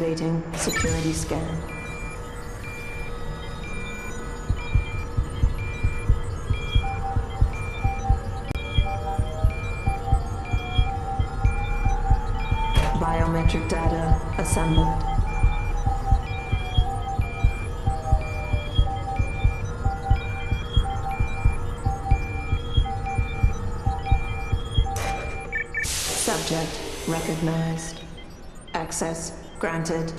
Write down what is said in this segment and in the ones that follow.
Activating security scan. Biometric data assembled. Subject recognized. Access granted.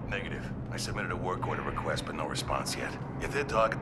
Negative. I submitted a work order request, but no response yet. If they're talking...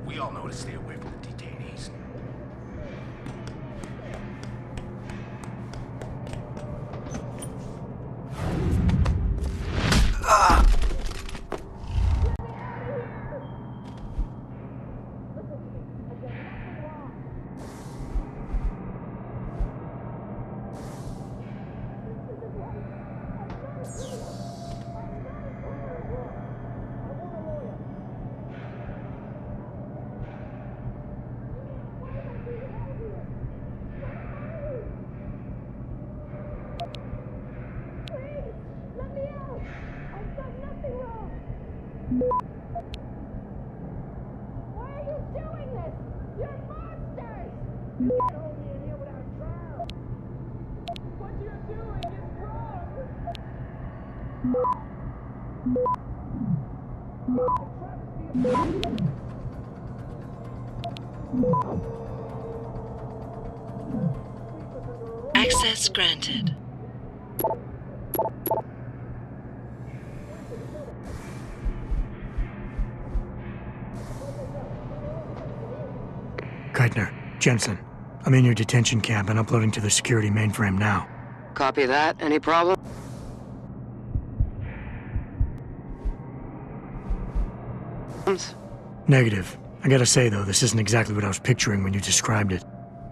We all know to stay away from the detainees. Access granted. Keitner, Jensen, I'm in your detention camp and uploading to the security mainframe now. Copy that. Any problem? Negative. I gotta say, though, this isn't exactly what I was picturing when you described it.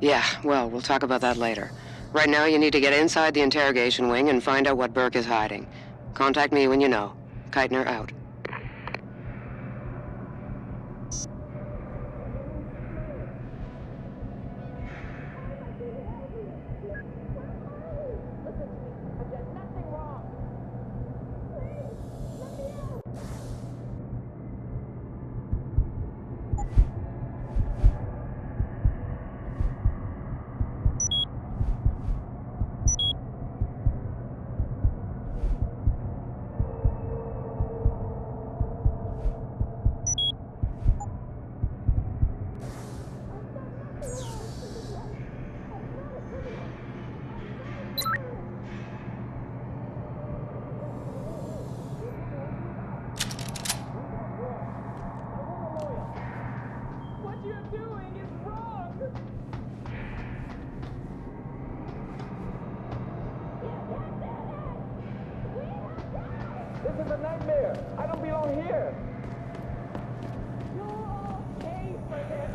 Yeah, well, we'll talk about that later. Right now, you need to get inside the interrogation wing and find out what Burke is hiding. Contact me when you know. Keitner out. This is a nightmare. I don't belong here. You'll all pay for this.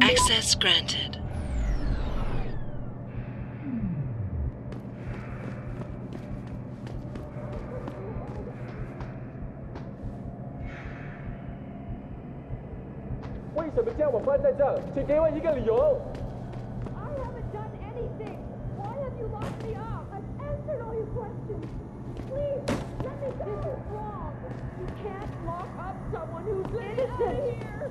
Access granted. Why 什么将我关在这？请给我一个理由。 I haven't done anything. Why have you locked me up? I've answered all your questions. Please, let me go. This is wrong. You can't lock up someone who's innocent. Here.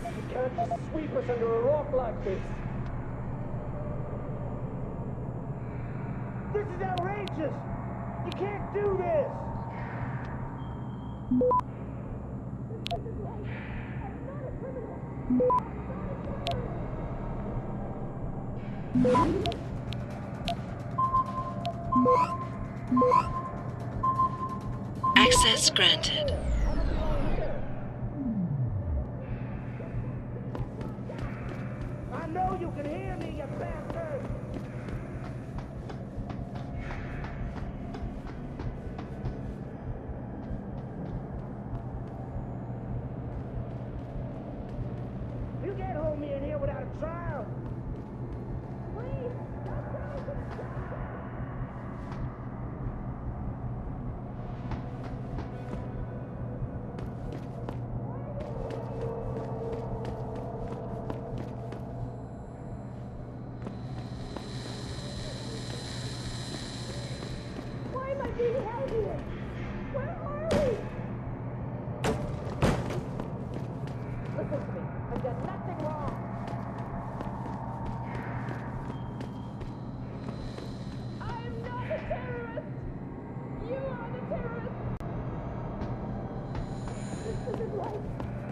You can't just sweep us under a rock like this. This is outrageous. You can't do this. This isn't right. I'm not a criminal. Access granted. I know you can hear me, you bastard. You can't hold me in here without a trial. Please, don't tell me to stop. Why am I being held here? Where are we? Listen to me. I've done nothing wrong. I'm not a terrorist. You are the terrorist. This isn't right.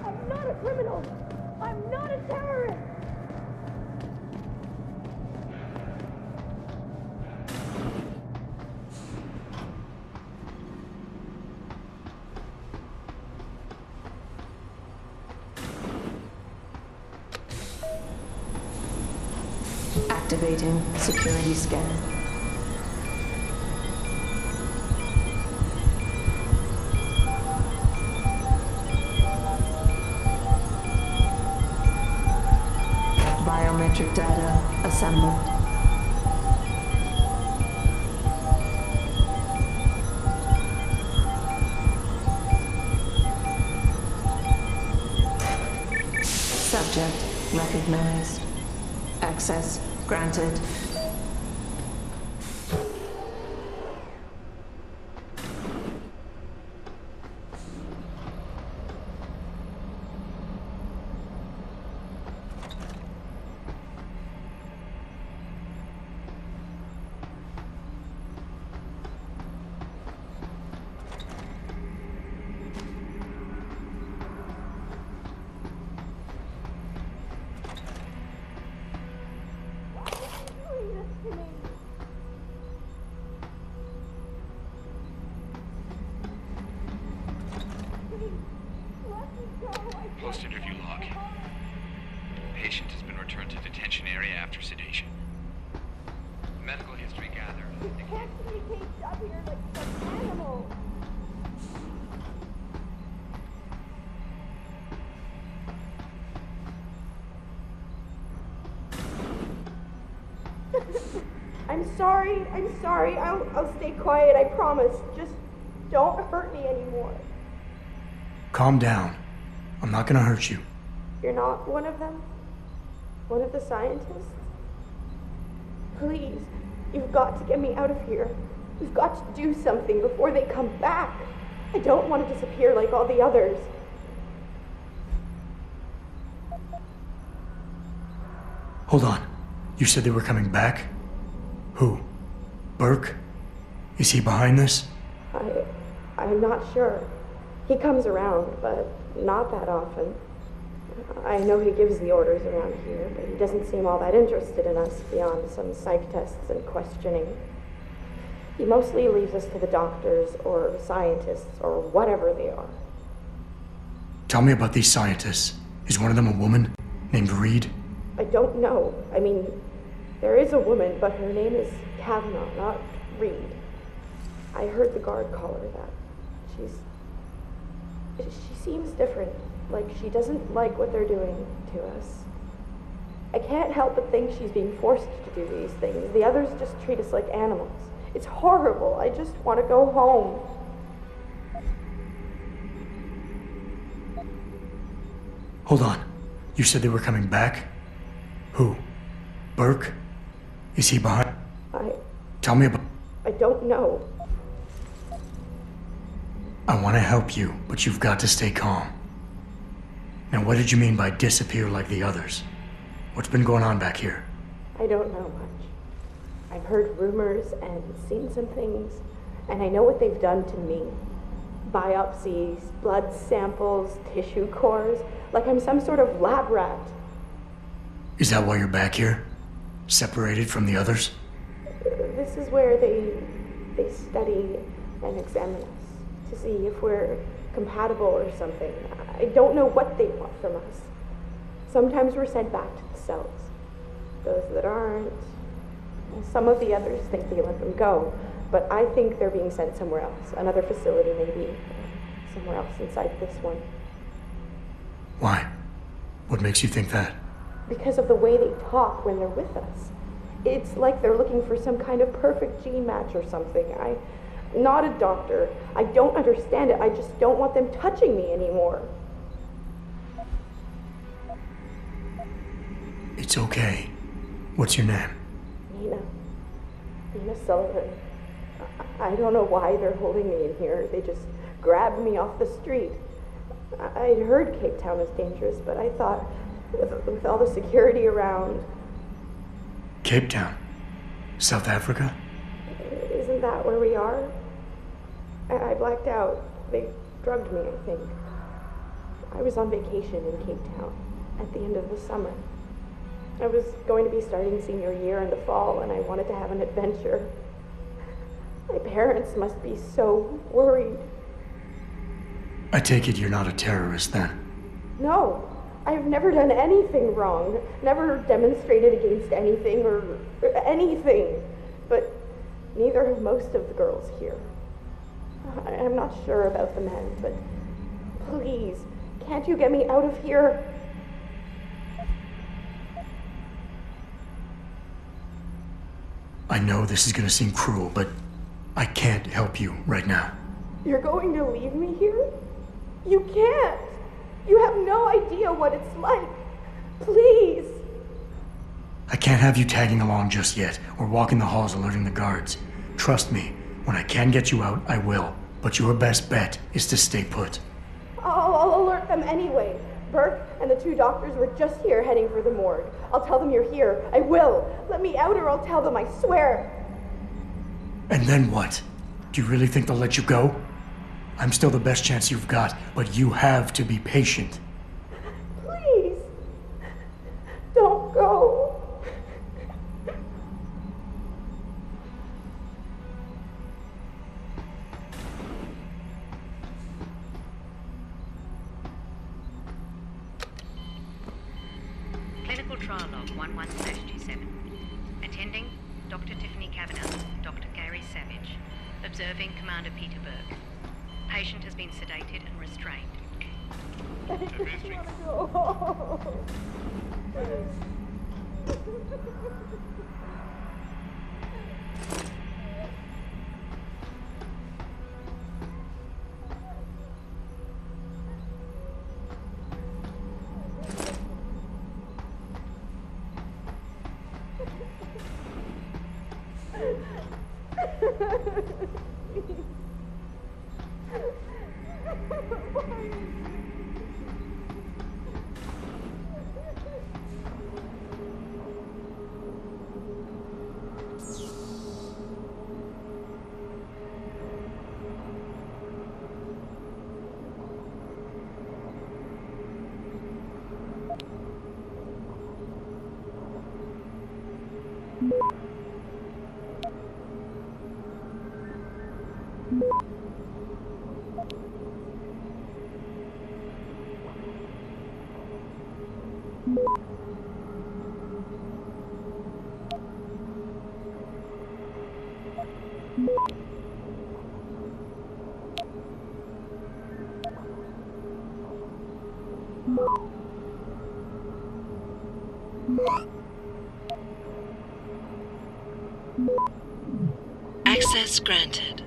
I'm not a criminal. I'm not a terrorist. Activating security scan. Biometric data assembled. Subject recognized. Access granted. Post-interview log. Patient has been returned to detention area after sedation. Medical history gathered. You can't be caged up here like some animal. I'm sorry. I'll stay quiet, I promise. Just don't hurt me anymore. Calm down. I'm not gonna hurt you. You're not one of them? One of the scientists? Please, you've got to get me out of here. You've got to do something before they come back. I don't want to disappear like all the others. Hold on. You said they were coming back? Who? Burke? Is he behind this? I'm not sure. He comes around, but not that often. I know he gives the orders around here, but he doesn't seem all that interested in us beyond some psych tests and questioning. He mostly leaves us to the doctors or scientists or whatever they are. Tell me about these scientists. Is one of them a woman named Reed? I don't know. I mean, there is a woman, but her name is Kavanaugh, not Reed. I heard the guard call her that. She seems different. Like she doesn't like what they're doing to us. I can't help but think she's being forced to do these things. The others just treat us like animals. It's horrible. I just want to go home. Hold on. You said they were coming back? Who? Burke? Is he behind? Tell me about... I don't know. I want to help you, but you've got to stay calm. Now, what did you mean by disappear like the others? What's been going on back here? I don't know much. I've heard rumors and seen some things, and I know what they've done to me. Biopsies, blood samples, tissue cores, like I'm some sort of lab rat. Is that why you're back here? Separated from the others? This is where they study and examine us to see if we're compatible or something. I don't know what they want from us. Sometimes we're sent back to the cells. Those that aren't, some of the others think they let them go, but I think they're being sent somewhere else, another facility maybe, somewhere else inside this one. Why? What makes you think that? Because of the way they talk when they're with us. It's like they're looking for some kind of perfect gene match or something. I'm not a doctor. I don't understand it. I just don't want them touching me anymore. It's okay. What's your name? Nina Sullivan. I don't know why they're holding me in here. They just grabbed me off the street. I'd heard Cape Town is dangerous, but I thought with all the security around... Cape Town? South Africa? Isn't that where we are? I blacked out. They drugged me, I think. I was on vacation in Cape Town at the end of the summer. I was going to be starting senior year in the fall, and I wanted to have an adventure. My parents must be so worried. I take it you're not a terrorist, then? No, I've never done anything wrong. Never demonstrated against anything or anything. But neither have most of the girls here. I'm not sure about the men, but please, can't you get me out of here? I know this is gonna seem cruel, but I can't help you right now. You're going to leave me here? You can't! You have no idea what it's like. Please! I can't have you tagging along just yet, or walking the halls alerting the guards. Trust me, when I can get you out, I will. But your best bet is to stay put. I'll alert them anyway. Burke and the two doctors were just here heading for the morgue. I'll tell them you're here. I will. Let me out or I'll tell them, I swear. And then what? Do you really think they'll let you go? I'm still the best chance you've got, but you have to be patient. Please. Don't go. trial log 11/27. Attending, Dr. Tiffany Kavanagh, Dr. Gary Savage. Observing Commander Peter Burke. Patient has been sedated and restrained. I just want to go home. Access granted.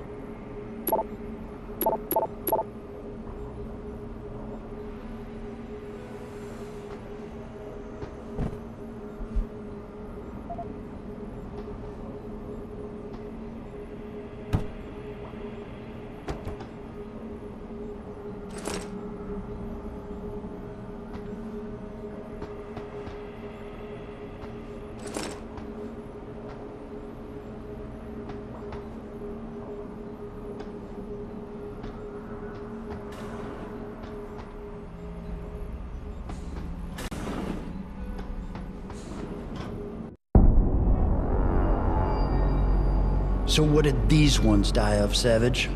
So what did these ones die of, Savage?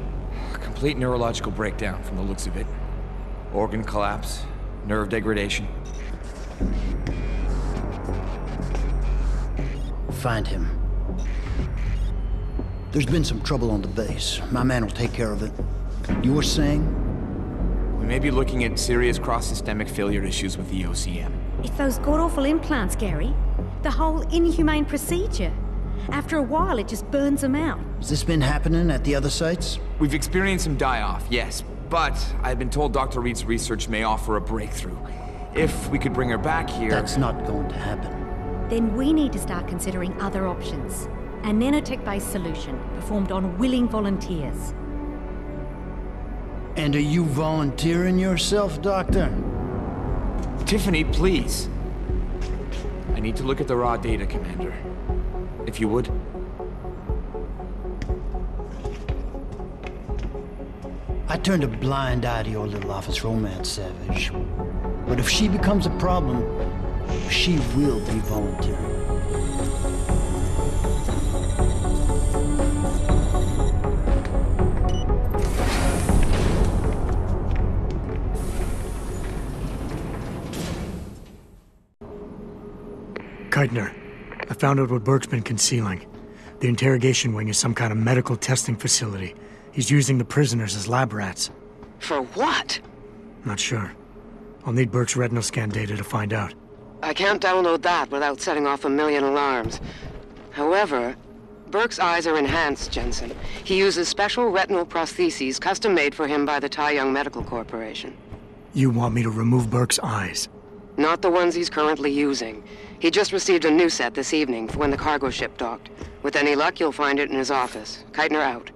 Complete neurological breakdown from the looks of it. Organ collapse, nerve degradation. Find him. There's been some trouble on the base. My man will take care of it. You were saying? We may be looking at serious cross-systemic failure issues with the OCM. It's those god-awful implants, Gary. The whole inhumane procedure. After a while, it just burns them out. Has this been happening at the other sites? We've experienced some die-off, yes. But I've been told Dr. Reed's research may offer a breakthrough. If we could bring her back here... That's not going to happen. Then we need to start considering other options. A nanotech-based solution performed on willing volunteers. And are you volunteering yourself, Doctor? Tiffany, please. I need to look at the raw data, Commander. If you would. I turned a blind eye to your little office romance, Savage. But if she becomes a problem, she will be volunteering. Keitner, I found out what Burke's been concealing. The interrogation wing is some kind of medical testing facility. He's using the prisoners as lab rats. For what? Not sure. I'll need Burke's retinal scan data to find out. I can't download that without setting off a million alarms. However, Burke's eyes are enhanced, Jensen. He uses special retinal prostheses custom-made for him by the Tai Young Medical Corporation. You want me to remove Burke's eyes? Not the ones he's currently using. He just received a new set this evening for when the cargo ship docked. With any luck, you'll find it in his office. Keitner out.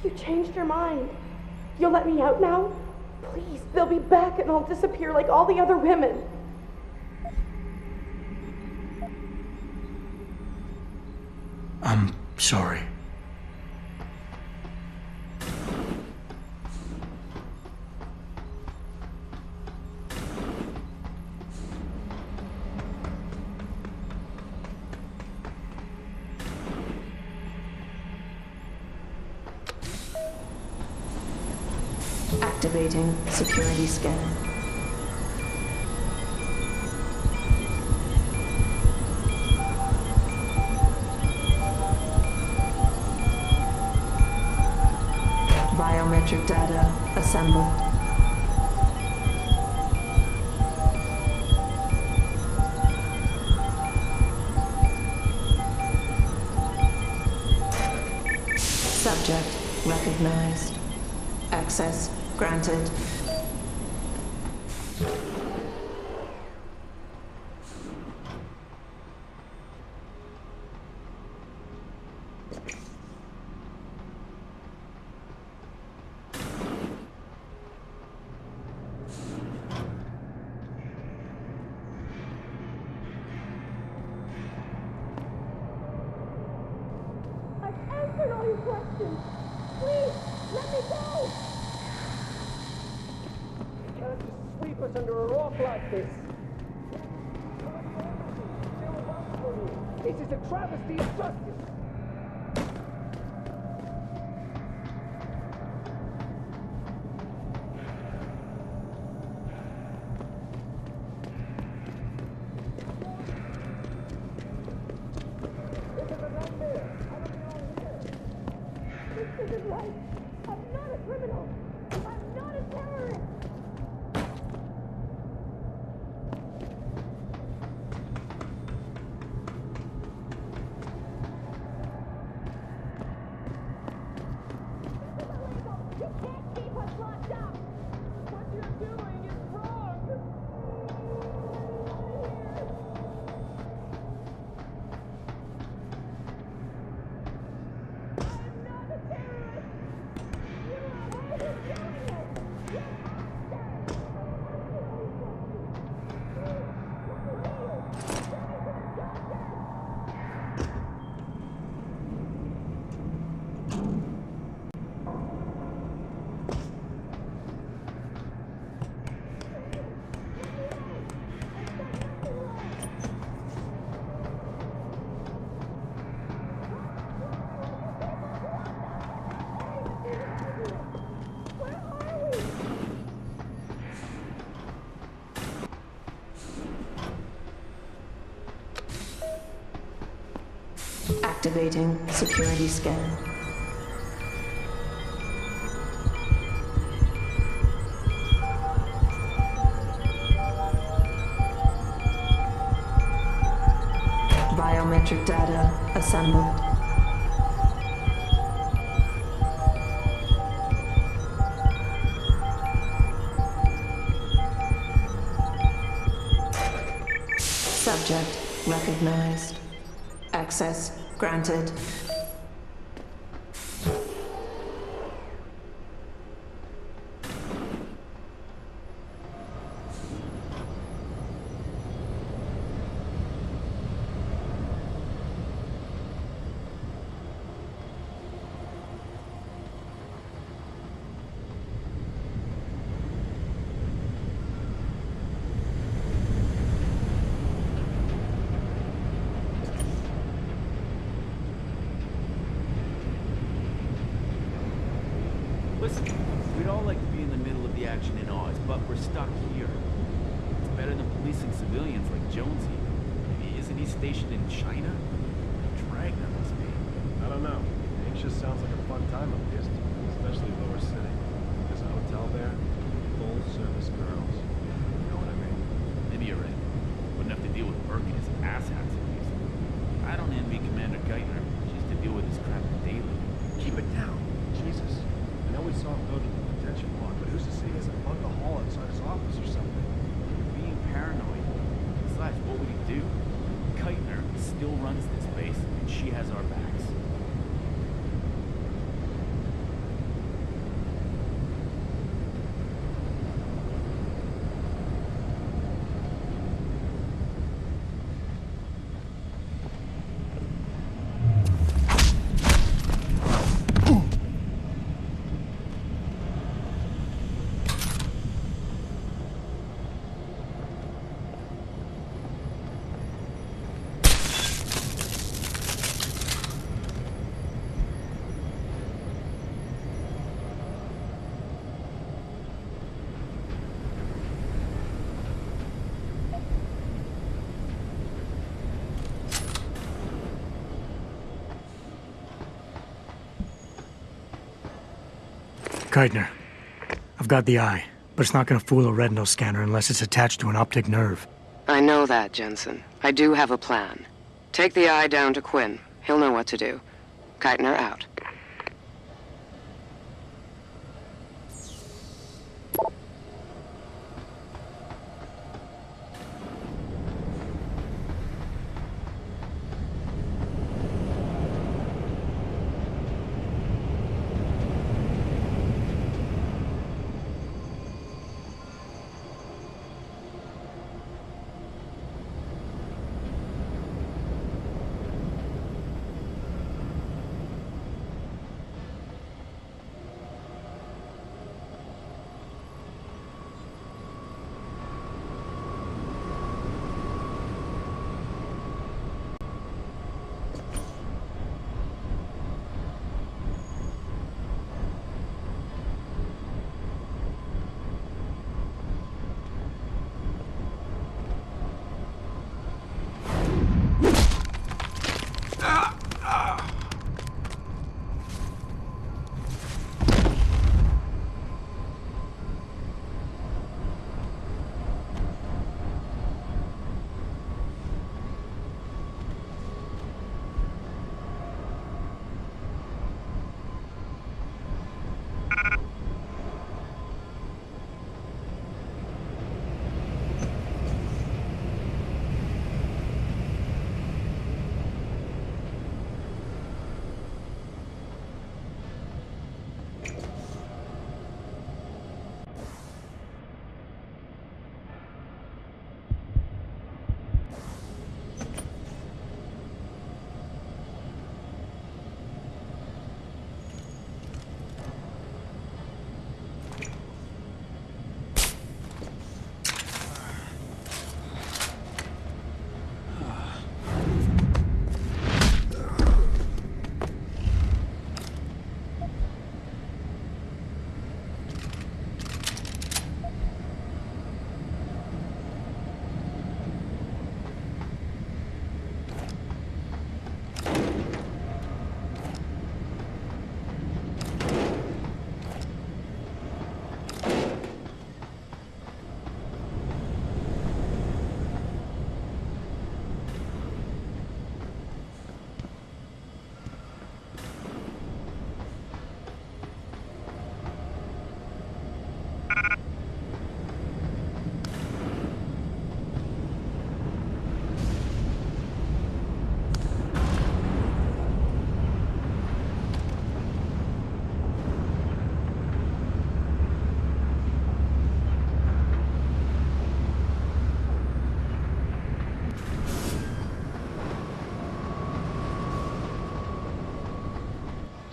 You changed your mind. You'll let me out now? Please, they'll be back and I'll disappear like all the other women. I'm sorry. Activating security scan. Biometric data assembled. Subject recognized. Access granted. I've answered all your questions. Please, let me go. You can't just sweep us under a rock like this. This is a travesty of justice. This is a nightmare. I don't belong here. This isn't right. I'm not a criminal. I'm not a terrorist. This is illegal. You can't keep us locked up. What you're doing is wrong. I'm not a terrorist. You are the one who's doing it. You're monsters. Where are we? Activating security scan. Biometric data assembled. Subject recognized. Access granted. Listen, we'd all like to be in the middle of the action in Oz, but we're stuck here. It's better than policing civilians like Jonesy. Maybe isn't he stationed in China? Dragnet must be. I don't know. Anxious sounds like a fun time up here, especially Lower City. There's a hotel there, full-service girls. You know what I mean? Maybe you're right. Wouldn't have to deal with Burke and his asshats at least. I don't envy Commander Geithner. She has to deal with his crap daily. Keep it down. Jesus. I know we saw him go to the detention block, but who's to say he hasn't bugged a hole outside his office or something? You're being paranoid. Besides, what would he do? Geithner still runs this base, and she has our backs. Keitner. I've got the eye, but it's not gonna fool a retinal scanner unless it's attached to an optic nerve. I know that, Jensen. I do have a plan. Take the eye down to Quinn. He'll know what to do. Keitner out.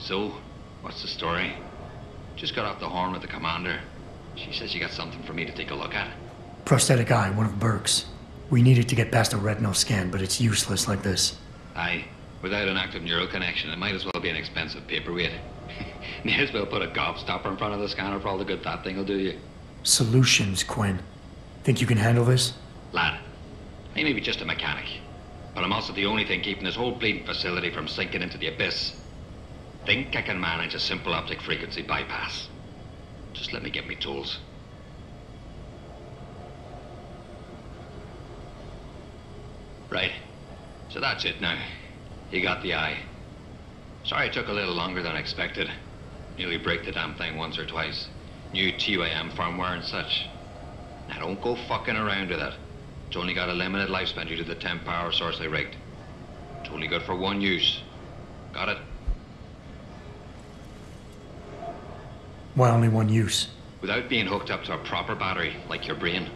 So, what's the story? Just got off the horn with the commander. She says she got something for me to take a look at. Prosthetic eye, one of Burke's. We needed to get past a retinal scan, but it's useless like this. Aye. Without an active neural connection, it might as well be an expensive paperweight. May as well put a gobstopper in front of the scanner for all the good that thing will do you. Solutions, Quinn. Think you can handle this? Lad, I may be just a mechanic, but I'm also the only thing keeping this whole bleeding facility from sinking into the abyss. Think I can manage a simple optic frequency bypass. Just let me get me tools. Right. So that's it now. You got the eye. Sorry it took a little longer than expected. Nearly break the damn thing once or twice. New TYM firmware and such. Now don't go fucking around with it. It's only got a limited lifespan due to the temp power source they rigged. It's only good for one use. Got it? Why only one use? Without being hooked up to a proper battery, like your brain.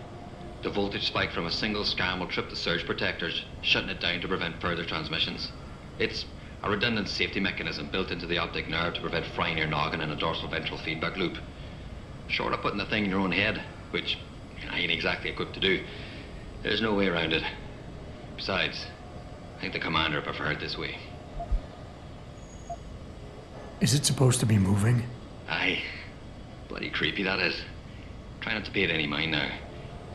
The voltage spike from a single scan will trip the surge protectors, shutting it down to prevent further transmissions. It's a redundant safety mechanism built into the optic nerve to prevent frying your noggin in a dorsal ventral feedback loop. Short of putting the thing in your own head, which I ain't exactly equipped to do, there's no way around it. Besides, I think the commander preferred it this way. Is it supposed to be moving? Aye. Bloody creepy, that is. Try not to pay it any mind now.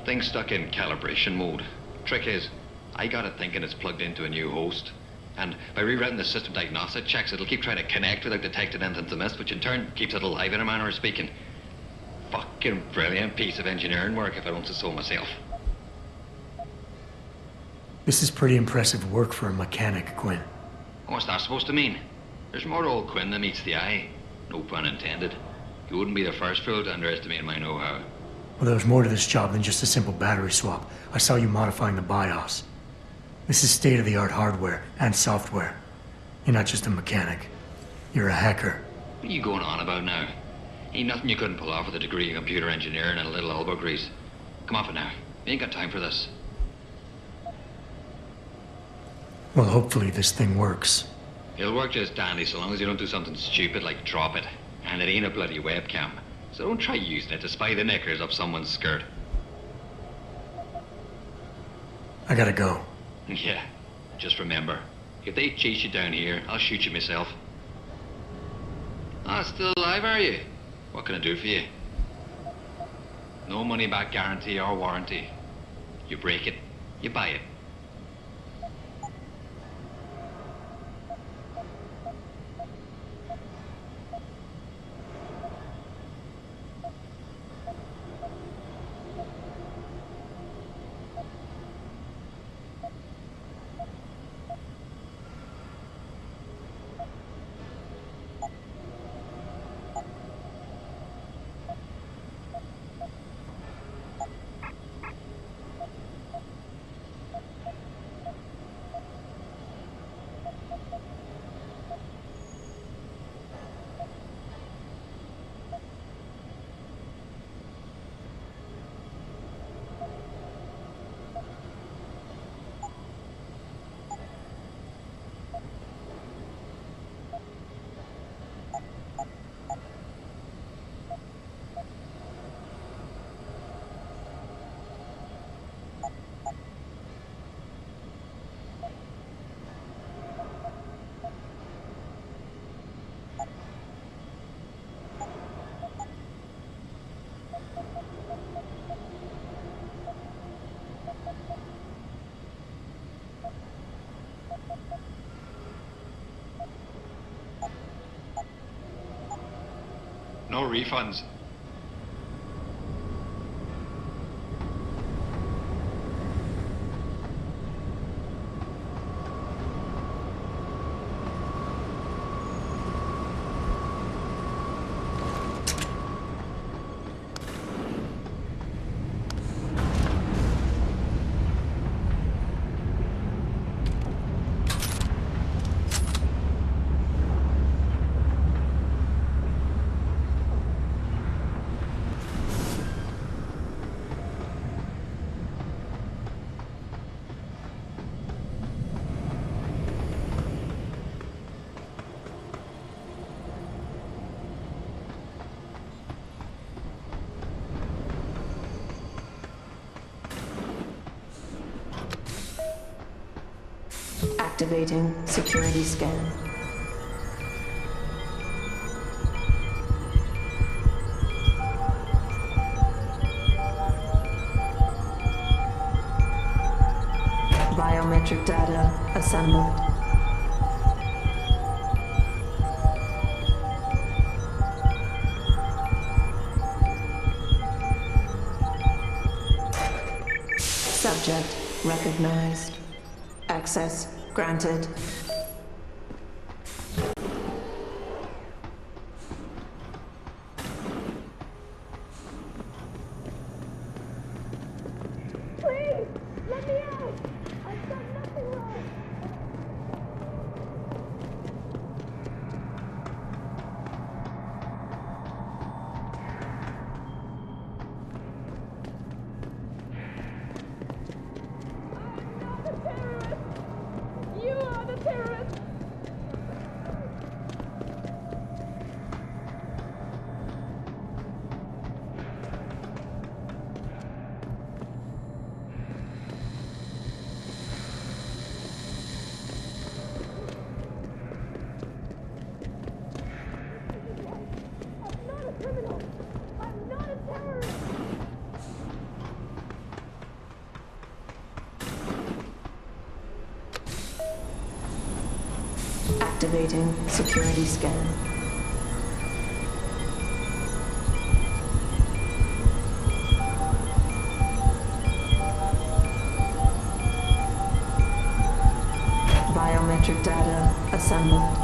Thing's stuck in calibration mode. Trick is, I got it thinking it's plugged into a new host. And by rewriting the system diagnostic checks, it'll keep trying to connect without detecting anything to miss, which in turn keeps it alive in a manner of speaking. Fucking brilliant piece of engineering work, if I don't say so myself. This is pretty impressive work for a mechanic, Quinn. What's that supposed to mean? There's more to old Quinn than meets the eye. No pun intended. You wouldn't be the first fool to underestimate my know-how. Well, there's more to this job than just a simple battery swap. I saw you modifying the BIOS. This is state-of-the-art hardware and software. You're not just a mechanic. You're a hacker. What are you going on about now? Ain't nothing you couldn't pull off with a degree in computer engineering and a little elbow grease. Come off it now. We ain't got time for this. Well, hopefully this thing works. It'll work just dandy so long as you don't do something stupid like drop it. And it ain't a bloody webcam. So don't try using it to spy the knickers up someone's skirt. I gotta go. Yeah, just remember, if they chase you down here, I'll shoot you myself. Ah, still alive, are you? What can I do for you? No money back guarantee or warranty. You break it, you buy it. No refunds. Activating security scan. Biometric data assembled. Subject recognized. Access granted. Please, let me out! I've done nothing wrong! You are the terrorist! Activating security scan. Biometric data assembled.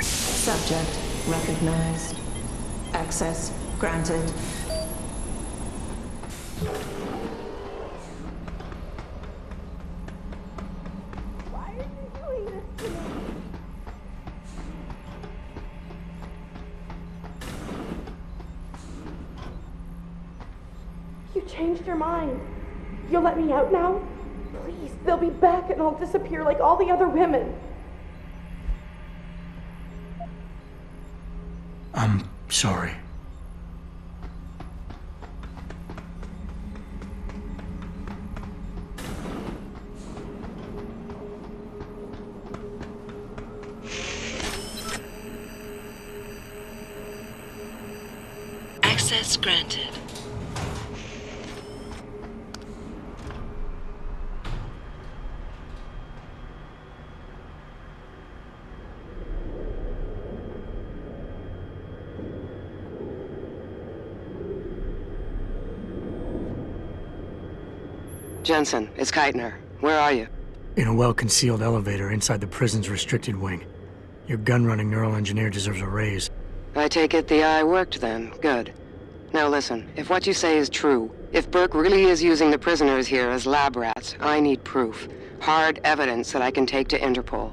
Subject recognized. Access granted. Why did you do this to me? You changed your mind. You'll let me out now? Please, they'll be back and I'll disappear like all the other women. I'm sorry. Access granted. Jensen, it's Keitner. Where are you? In a well-concealed elevator inside the prison's restricted wing. Your gun-running neural engineer deserves a raise. I take it the eye worked then. Good. Now listen, if what you say is true, if Burke really is using the prisoners here as lab rats, I need proof. Hard evidence that I can take to Interpol.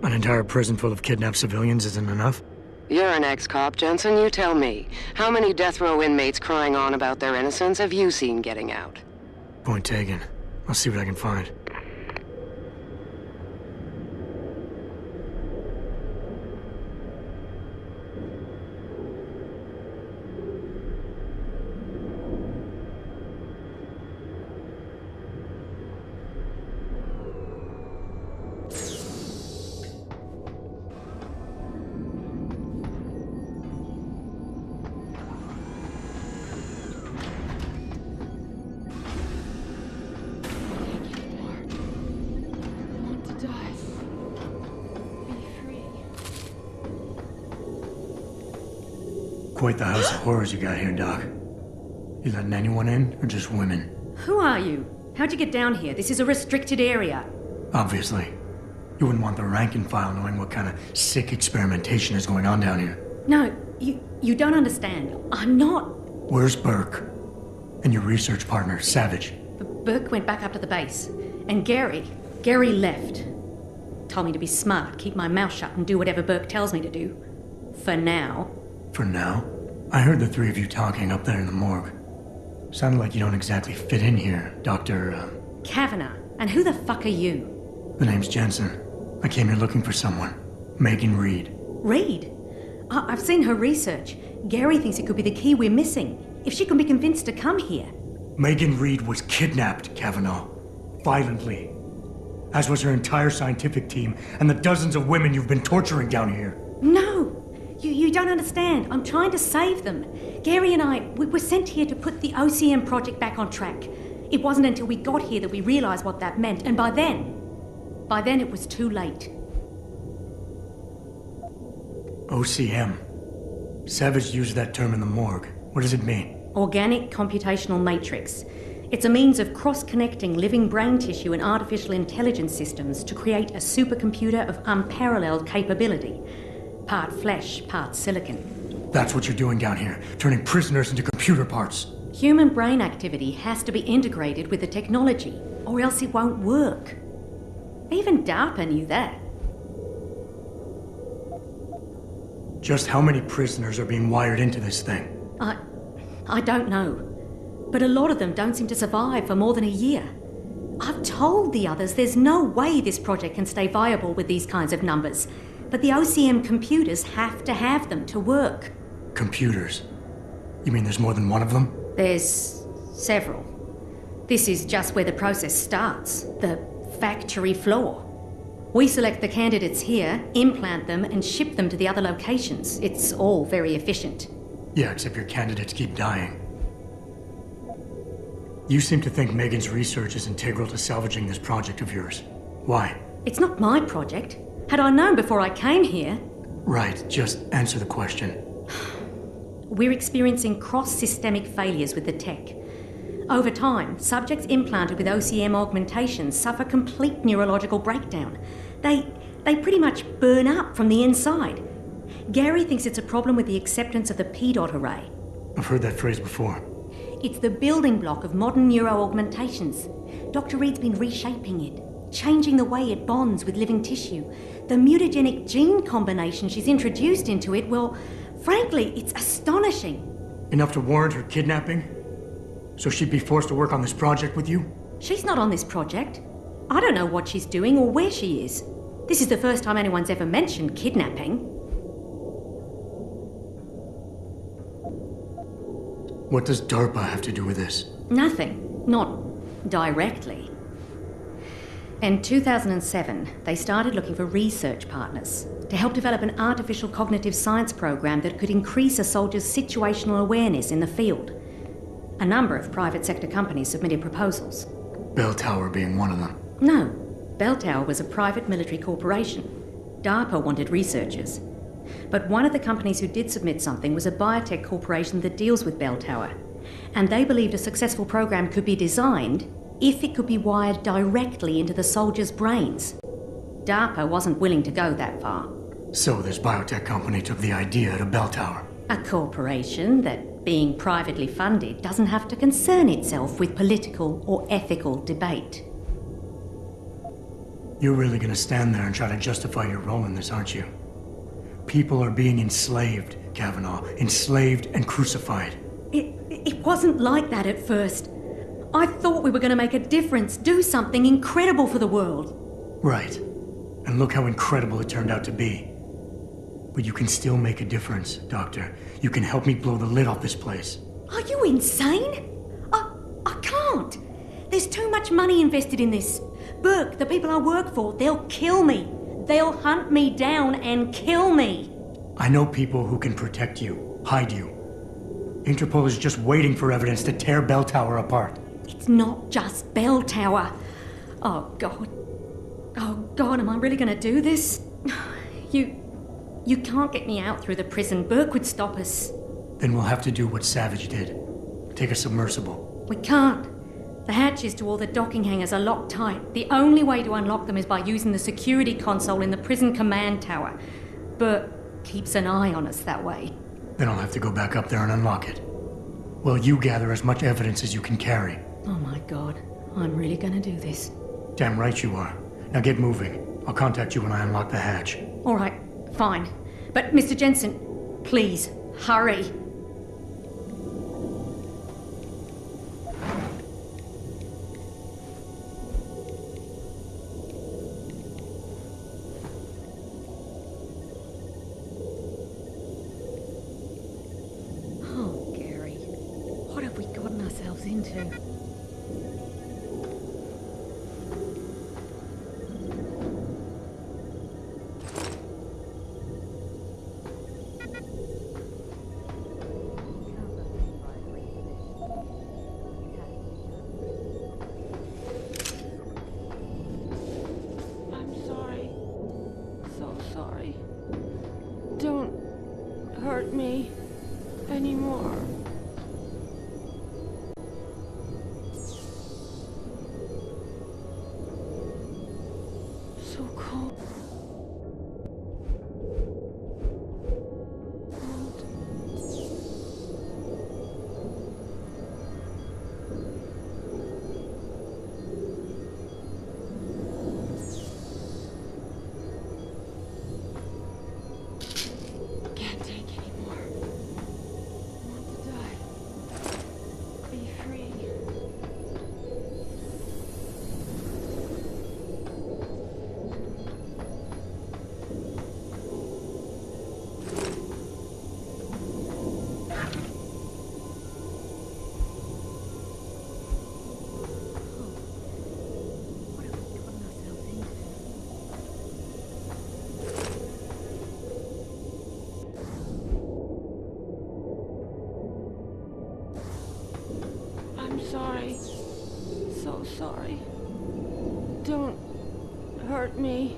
An entire prison full of kidnapped civilians isn't enough? You're an ex-cop, Jensen. You tell me. How many death row inmates crying on about their innocence have you seen getting out? Point taken. I'll see what I can find. Quite the house of horrors you got here, Doc. You letting anyone in, or just women? Who are you? How'd you get down here? This is a restricted area. Obviously. You wouldn't want the rank and file knowing what kind of sick experimentation is going on down here. No, you don't understand. I'm not. Where's Burke? And your research partner, Savage? Burke went back up to the base. And Gary left. Told me to be smart, keep my mouth shut, and do whatever Burke tells me to do. For now. For now? I heard the three of you talking up there in the morgue. Sounded like you don't exactly fit in here, Dr. Kavanagh. And who the fuck are you? The name's Jensen. I came here looking for someone. Megan Reed. Reed? I've seen her research. Gary thinks it could be the key we're missing. If she can be convinced to come here. Megan Reed was kidnapped, Kavanagh. Violently. As was her entire scientific team and the dozens of women you've been torturing down here. No! You don't understand. I'm trying to save them. Gary and we were sent here to put the OCM project back on track. It wasn't until we got here that we realized what that meant, and by then it was too late. OCM. Savage used that term in the morgue. What does it mean? Organic computational matrix. It's a means of cross-connecting living brain tissue and artificial intelligence systems to create a supercomputer of unparalleled capability. Part flesh, part silicon. That's what you're doing down here, turning prisoners into computer parts. Human brain activity has to be integrated with the technology, or else it won't work. Even DARPA knew that. Just how many prisoners are being wired into this thing? I don't know. But a lot of them don't seem to survive for more than a year. I've told the others there's no way this project can stay viable with these kinds of numbers. But the OCM computers have to have them to work. Computers? You mean there's more than one of them? There's several. This is just where the process starts, the factory floor. We select the candidates here, implant them, and ship them to the other locations. It's all very efficient. Yeah, except your candidates keep dying. You seem to think Megan's research is integral to salvaging this project of yours. Why? It's not my project. Had I known before I came here... Right, just answer the question. We're experiencing cross-systemic failures with the tech. Over time, subjects implanted with OCM augmentations suffer complete neurological breakdown. They pretty much burn up from the inside. Gary thinks it's a problem with the acceptance of the P-dot array. I've heard that phrase before. It's the building block of modern neuro-augmentations. Dr. Reed's been reshaping it, changing the way it bonds with living tissue. The mutagenic gene combination she's introduced into it, well, frankly, it's astonishing. Enough to warrant her kidnapping? So she'd be forced to work on this project with you? She's not on this project. I don't know what she's doing or where she is. This is the first time anyone's ever mentioned kidnapping. What does DARPA have to do with this? Nothing. Not directly. In 2007, they started looking for research partners to help develop an artificial cognitive science program that could increase a soldier's situational awareness in the field. A number of private sector companies submitted proposals. Bell Tower being one of them. No. Bell Tower was a private military corporation. DARPA wanted researchers. But one of the companies who did submit something was a biotech corporation that deals with Bell Tower. And they believed a successful program could be designed if it could be wired directly into the soldiers' brains. DARPA wasn't willing to go that far. So this biotech company took the idea to Bell Tower. A corporation that, being privately funded, doesn't have to concern itself with political or ethical debate. You're really gonna stand there and try to justify your role in this, aren't you? People are being enslaved, Kavanaugh. Enslaved and crucified. It wasn't like that at first. I thought we were going to make a difference, do something incredible for the world. Right. And look how incredible it turned out to be. But you can still make a difference, Doctor. You can help me blow the lid off this place. Are you insane? I can't. There's too much money invested in this. Burke, the people I work for, they'll kill me. They'll hunt me down and kill me. I know people who can protect you, hide you. Interpol is just waiting for evidence to tear Bell Tower apart. It's not just Bell Tower. Oh, God. Oh, God, am I really going to do this? You can't get me out through the prison. Burke would stop us. Then we'll have to do what Savage did. Take a submersible. We can't. The hatches to all the docking hangars are locked tight. The only way to unlock them is by using the security console in the prison command tower. Burke keeps an eye on us that way. Then I'll have to go back up there and unlock it. Well, you gather as much evidence as you can carry. Oh my God, I'm really gonna do this. Damn right you are. Now get moving. I'll contact you when I unlock the hatch. All right, fine. But Mr. Jensen, please, hurry. sorry. So sorry. Don't hurt me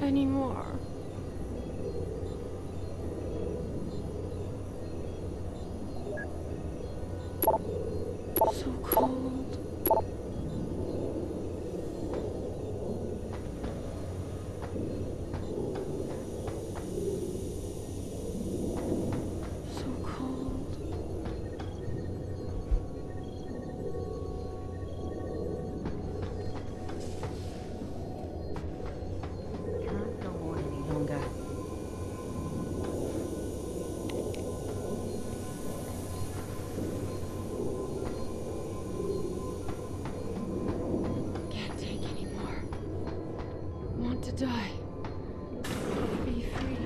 anymore. So cold. So cold. Can't go on any longer. Can't take anymore. Want to die. Be free.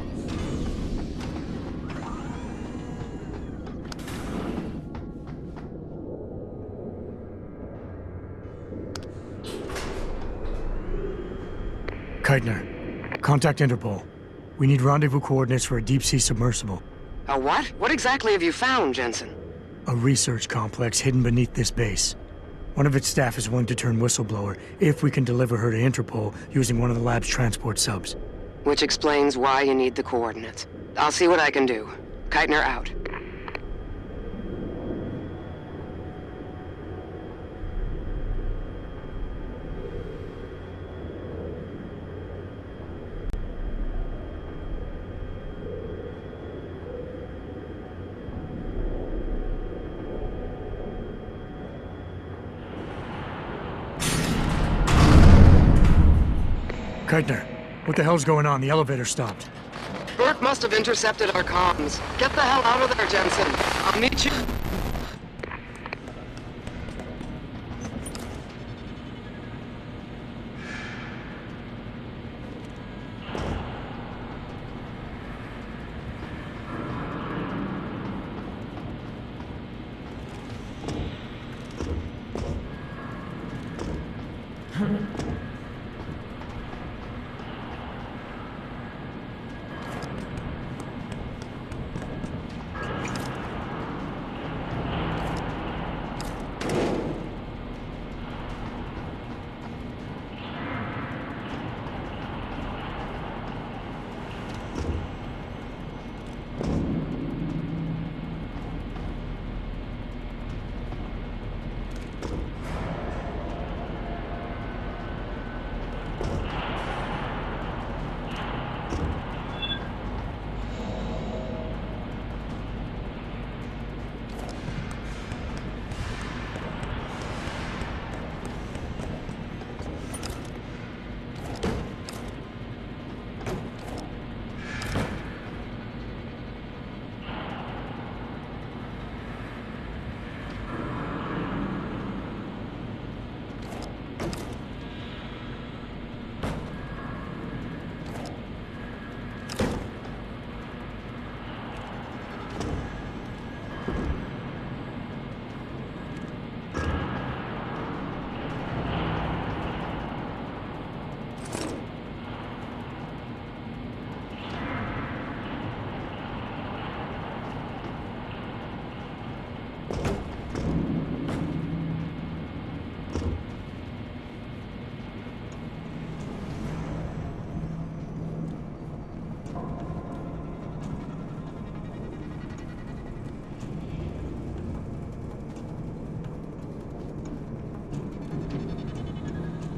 Keitner, contact Interpol. We need rendezvous coordinates for a deep-sea submersible. A what? What exactly have you found, Jensen? A research complex hidden beneath this base. One of its staff is willing to turn whistleblower if we can deliver her to Interpol using one of the lab's transport subs. Which explains why you need the coordinates. I'll see what I can do. Keitner out. Keitner, what the hell's going on? The elevator stopped. Burke must have intercepted our comms. Get the hell out of there, Jensen. I'll meet you.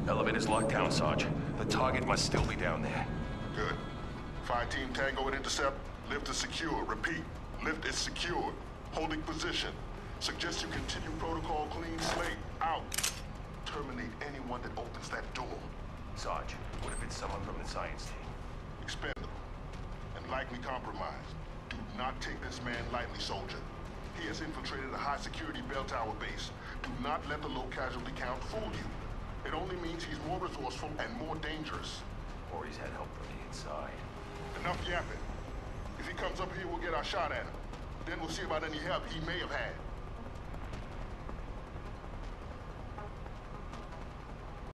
Elevator's locked down, Sarge. The target must still be down there. Good. Find Team Tango and intercept. Lift is secure. Repeat. Lift is secured. Holding position. Suggest you continue protocol clean slate. Out. Terminate anyone that opens that door. Sarge, what if it's someone from the science team? Expendable. And likely compromised. Do not take this man lightly, soldier. He has infiltrated a high-security bell tower base. Do not let the low casualty count fool you. It only means he's more resourceful and more dangerous. Or he's had help from the inside. Enough yapping. If he comes up here, we'll get our shot at him. Then we'll see about any help he may have had.